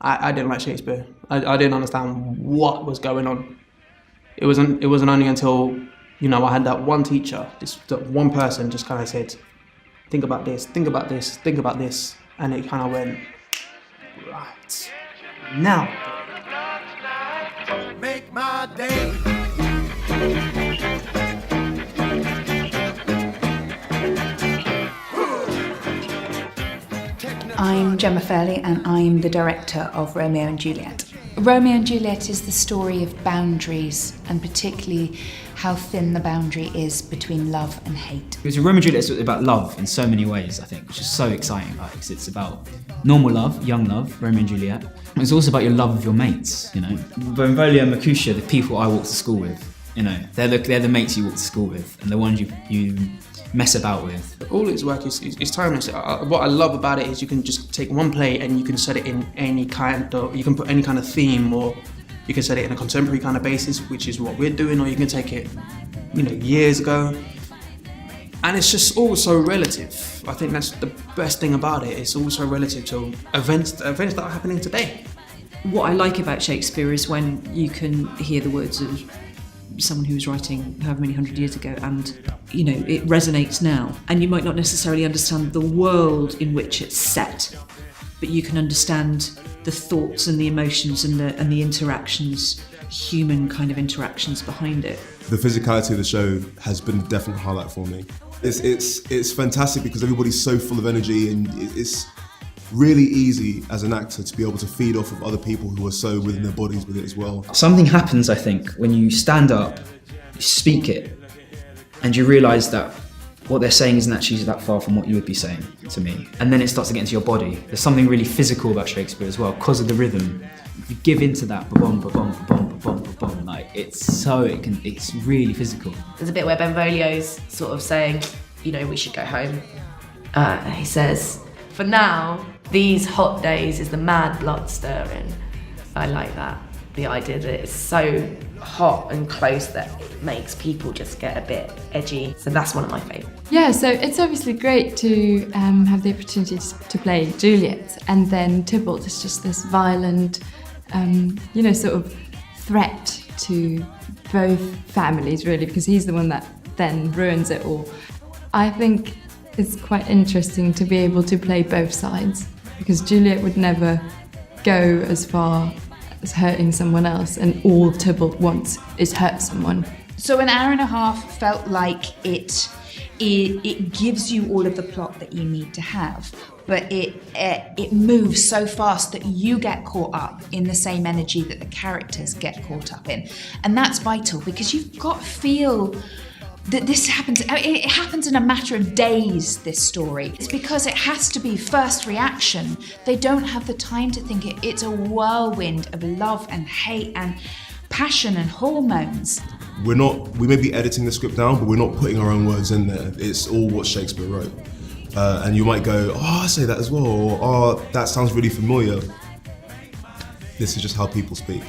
I didn't like Shakespeare. I didn't understand what was going on. It wasn't only until, I had that one teacher, that one person just kind of said, think about this, think about this, think about this. And it kind of went, right, now. Make my day. I'm Gemma Fairlie and I'm the director of Romeo and Juliet. Romeo and Juliet is the story of boundaries, and particularly how thin the boundary is between love and hate. Because Romeo and Juliet is about love in so many ways, I think, which is so exciting, because it's about normal love, young love, Romeo and Juliet. It's also about your love of your mates, Benvolio and Mercutio, the people I walk to school with, they're the mates you walk to school with, and the ones you mess about with. All its work is timeless. What I love about it is you can just take one play and you can set it in any kind of, you can put any kind of theme, or you can set it in a contemporary kind of basis, which is what we're doing, or you can take it, years ago. And it's just all so relative. I think that's the best thing about it. It's all so relative to events that are happening today. What I like about Shakespeare is when you can hear the words of someone who was writing however many hundred years ago, and it resonates now, and you might not necessarily understand the world in which it's set, but you can understand the thoughts and the emotions and the interactions, human kind of interactions behind it. The physicality of the show has been a definite highlight for me. It's fantastic because everybody's so full of energy, and it's really easy as an actor to be able to feed off of other people who are so within their bodies with it as well. Something happens, I think, when you stand up, you speak it, and you realise that what they're saying isn't actually that far from what you would be saying to me. And then it starts to get into your body. There's something really physical about Shakespeare as well, because of the rhythm. You give into that, ba-bom, ba-bom, ba-bom, ba-bom, ba-bom. It's really physical. There's a bit where Benvolio's sort of saying, we should go home. He says, for now, these hot days is the mad blood stirring. I like that. The idea that it's so hot and close that it makes people just get a bit edgy. So that's one of my favourites. Yeah, so it's obviously great to have the opportunity to play Juliet, and then Tybalt is just this violent, sort of threat to both families, really, because he's the one that then ruins it all. I think it's quite interesting to be able to play both sides, because Juliet would never go as far as hurting someone else, and all Tybalt wants is hurt someone. So an hour and a half felt like it gives you all of the plot that you need to have, but it moves so fast that you get caught up in the same energy that the characters get caught up in. And that's vital, because you've got to feel that this happens. It happens in a matter of days, this story. It's because it has to be first reaction. They don't have the time to think. It's a whirlwind of love and hate and passion and hormones. We may be editing the script down, but we're not putting our own words in there. It's all what Shakespeare wrote. And you might go, I say that as well, or that sounds really familiar. This is just how people speak.